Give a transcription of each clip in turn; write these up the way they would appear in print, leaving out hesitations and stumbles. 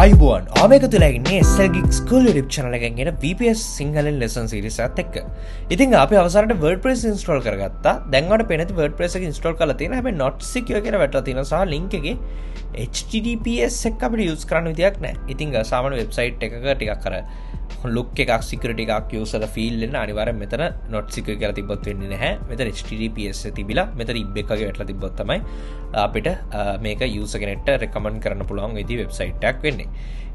අයිබෝන් ආමක තුලා ඉන්නේ SSL Geek School YouTube channel එකෙන් එන VPS සිංහලෙන් lesson series එකත් එක්ක. ඉතින් අපි අවසානට WordPress install කරගත්තා. දැන් ඔයාලට පේන ඇති WordPress එක install කරලා තියෙනවා. හැබැයි not secure කියලා වැටලා තියෙනවා සහ link එකේ HTTPS එක අපිට use කරන්න විදියක් නැහැ. ඉතින් සාමාන්‍ය website එකක ටිකක් අර look එකක් security එකක් user feel වෙන අනිවාර්යෙන් මෙතන not secure කියලා තිබ්බොත් වෙන්නේ නැහැ. මෙතන HTTPS එක තිබිලා මෙතන ib එකක වැටලා තිබ්බොත් තමයි අපිට මේක user කෙනෙක්ට recommend කරන්න පුළුවන් විදිහේ website එකක් වෙන්නේ.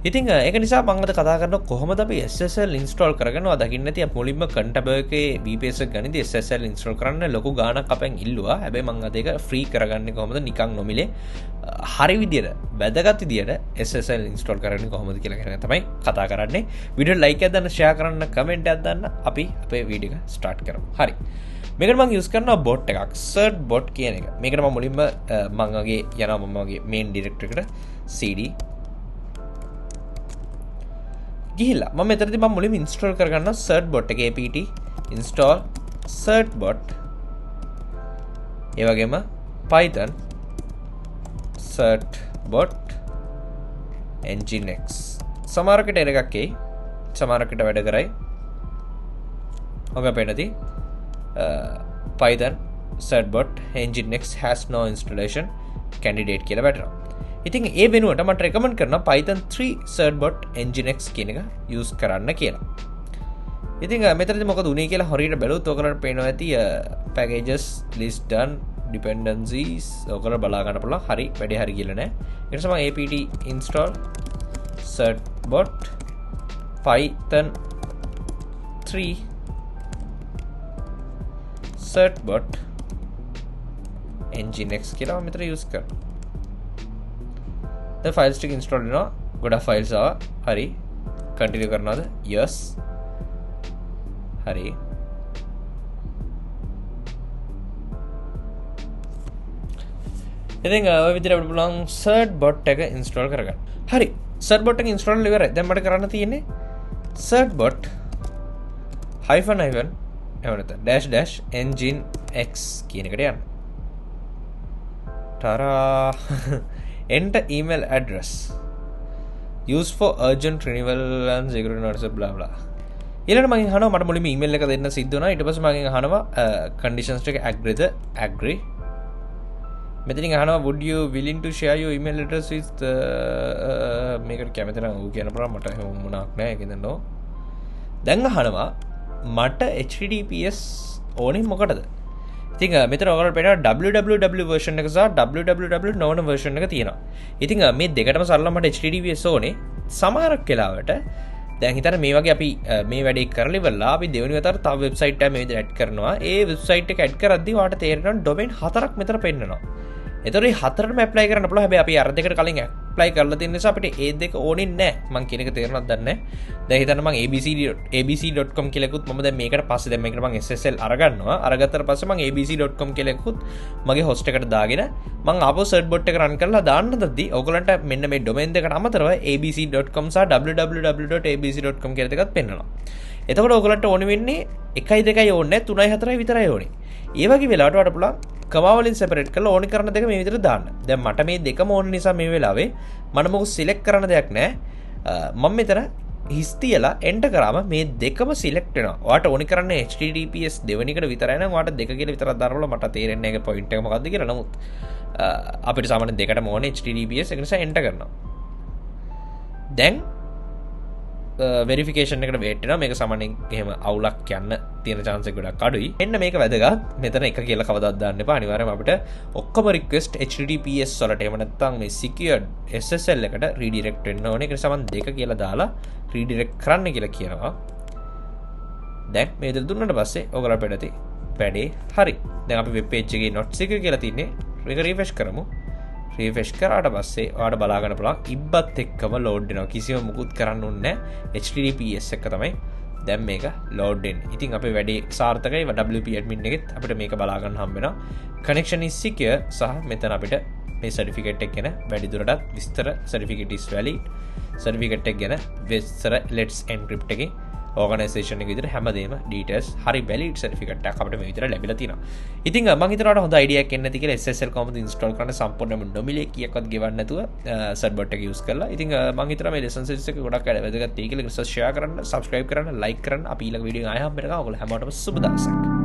ඉතින් ඒක නිසා මම අද කතා කරනවා කොහොමද අපි SSL install කරගන්නවා දකින්න නැති අපි මුලින්ම container එකේ VPS එක ගනිද්දී SSL install කරන්න ලොකු ගාණක් අපෙන් ඉල්ලුවා. හැබැයි මම අද ඒක free කරගන්නේ කොහොමද නිකන් නොමිලේ හරි විදියට වැදගත් විදියට SSL install කරන්නේ කොහොමද කියලා ගැන තමයි කතා කරන්නේ. වීඩියෝ like එකක් දාන්න, share කරන්න, comment එකක් දාන්න. අපි අපේ වීඩියෝ එක start කරමු. හරි. මේකට මම use කරනවා bot එකක්. search bot කියන එක. මේකට මම මුලින්ම මම වගේ යනවා මම වගේ main directory එකට cd ගිහිල්ලා මම මෙතනදී මම මුලින්ම install කරගන්නවා search bot එක apt install search bot ඒ වගේම python search bot nginx සමහරකට error එකක් එයි සමහරකට වැඩ කරයි ඔබ පේනදී python search bot nginx has no installation candidate කියලා වැටෙනවා. ඉතින් ඒ වෙනුවට මට recommend කරනවා Python 3 search bot nginx කියන එක use කරන්න කියලා. ඉතින් මෙතනදී මොකද උනේ කියලා හරියට බැලුවොත් ඔයගලන්ට පේනවා ඇති packages list done dependencies ඔයගලලා බලා ගන්න පුළුවන්. හරි වැඩේ හරි කියලා නෑ. ඊට පස්සේ මම apt install search bot python 3 search bot nginx කියලා මම මෙතන use කරනවා. The files ටික install වෙනවා. ගොඩක් files ආවා. හරි. continue කරනවද? yes. හරි. ඉතින් ඔය විදිහට අපිට පුළුවන් search bot එක install කරගන්න. හරි. search bot එක install ඉවරයි. දැන් මට කරන්න තියෙන්නේ search bot hyphen hyphen එවනත dash dash nginx කියන එකට යන්න. තරා enter email address used for urgent renewal and security notice blah blah ඊළඟට මගෙන් අහනවා මට මුලින්ම email එක දෙන්න සිද්ධ වුණා ඊට පස්සේ මගෙන් අහනවා conditions ටික agree මෙතනින් අහනවා would you willing to share your email address with මේකට කැමති නම් ඌ කියන ප්‍රාම මට එහෙම මොනක් නැහැ ඒකෙන්ද නෝ දැන් අහනවා මට https ඕනේ මොකටද ඉතින් මෙතන ඔයගොල්ලෝ පේනවා www version එක සහ www නොවන version එක තියෙනවා. ඉතින් මේ දෙකටම සරලව මට https ඕනේ. සමහරක් වෙලාවට දැන් හිතන්න මේ වගේ අපි මේ වැඩේ කරලා ඉවරලා අපි දෙවෙනි වතාවට තව වෙබ්සයිට් එකක් මේ විදිහට ඇඩ් කරනවා. ඒ වෙබ්සයිට් එක ඇඩ් කරද්දී ඔයාලට තේරෙනවා ඩොමේන් 4ක් මෙතන පෙන්නනවා. ඒතකොට මේ හතරටම ඇප්ලයි කරන්න පුළුවන්. හැබැයි අපි අර දෙකට කලින් ඇප්ලයි කරලා තියෙන නිසා අපිට ඒ දෙක ඕනේ නැහැ. මම කියන එක තේරෙනවද දන්නේ නැහැ. දැන් හිතන්න මම abc.com කියලා එකකුත් මම දැන් මේකට පස්සේ දැන් මේකට මම SSL අරගන්නවා. අරගත්තට පස්සේ මම abc.com කියලා එකකුත් මගේ host එකට දාගෙන මම ආපහු search bot එක run කරලා දාන්න දද්දි ඔයගලන්ට මෙන්න මේ domain දෙකට අමතරව abc.com සහ www.abc.com කියලා දෙකක් පෙන්නනවා. එතකොට ඔයගලන්ට ඕනේ වෙන්නේ 1යි 2යි ඕනේ නැහැ 3යි 4යි විතරයි ඕනේ. ඒ වගේ වෙලාවට වඩ පුළුවන් කමා වලින් සෙපරේට් කරලා ඕනි කරන දෙක මේ විදිහට දාන්න. දැන් මට මේ දෙකම ඕන නිසා මේ වෙලාවේ මම මොකද සිලෙක්ට් කරන්න දෙයක් නැහැ. මම මෙතන හිස් තියලා එන්ටර් කරාම මේ දෙකම සිලෙක්ට් වෙනවා. ඔයාට ඕනි කරන්නේ HTTPS දෙවෙනි එකට විතරයි නම් ඔයාට දෙක කියලා විතරක් දානවල මට තේරෙන්නේ නැහැ ඒ පොයින්ට් එක මොකක්ද කියලා. නමුත් අපිට සාමාන්‍යයෙන් දෙකටම ඕනේ HTTPS ඒක නිසා එන්ටර් කරනවා. දැන් වෙරිෆිකේෂන් එකට වේට් වෙනවා. මේක සාමාන්‍යයෙන් එහෙම අවුලක් යන්න තියෙන chance එක ගොඩක් අඩුයි. එන්න මේක වැදගත්. මෙතන එක කියලා කවදාවත් දාන්න එපා. අනිවාර්යයෙන්ම අපිට ඔක්කොම request HTTPS වලට එහෙම නැත්නම් මේ secured SSL එකට redirect වෙන්න ඕනේ. ඒක නිසා මම දෙක කියලා දාලා redirect කරන්න කියලා කියනවා. දැන් මේ විදිහට දුන්නාට පස්සේ ඔයගොල්ලෝ පෙඩති වැඩේ හරි. දැන් අපි web page එකේ not secure කියලා තින්නේ. මේක refresh කරමු. රිෆ්‍රෙෂ් කරාට පස්සේ ඔයාලට බලා ගන්න පුළුවන් ඉබ්බත් එක්කම ලෝඩ් වෙනවා. කිසිම මුකුත් කරන්න ඕනේ නැහැ. HTTPS එක තමයි දැන් මේක ලෝඩ් වෙන්නේ. ඉතින් අපේ වැඩේ සාර්ථකයි. WP admin එකෙත් අපිට මේක බලා ගන්න හම්බ වෙනවා. connection is secure සහ මෙතන අපිට මේ certificate එක ගැන වැඩි දුරටත් විස්තර certificate is valid certificate එක ගැන විස්තර let's encrypt එකේ ඕගනයිසේෂන් එක විදිහට හැමදේම ඩීටේල්ස් හරි වැලිඩ් සර්ටිෆිකේට් එකක් අපිට මේ විදිහට ලැබිලා තියෙනවා. ඉතින් මම හිතනවා හොඳ අයිඩියා එකක් එන්නේ නැති කියලා SSL කොහොමද ඉන්ස්ටෝල් කරන්න සම්පූර්ණයෙන්ම නොමිලේ කීයක්වත් ගෙවන්න නැතුව සර්වර් එක යූස් කරලා. ඉතින් මම හිතනවා මේ ලෙසන් සීරීස් එක ගොඩක් වැදගත් වෙයි කියලා ෂෙයා කරන්න, සබ්ස්ක්‍රයිබ් කරන්න, ලයික් කරන්න. අපි ඊළඟ වීඩියෝ එකෙන් ආයෙ හම්බ වෙනවා. ඔයගොල්ලෝ හැමෝටම සුබ දවසක්.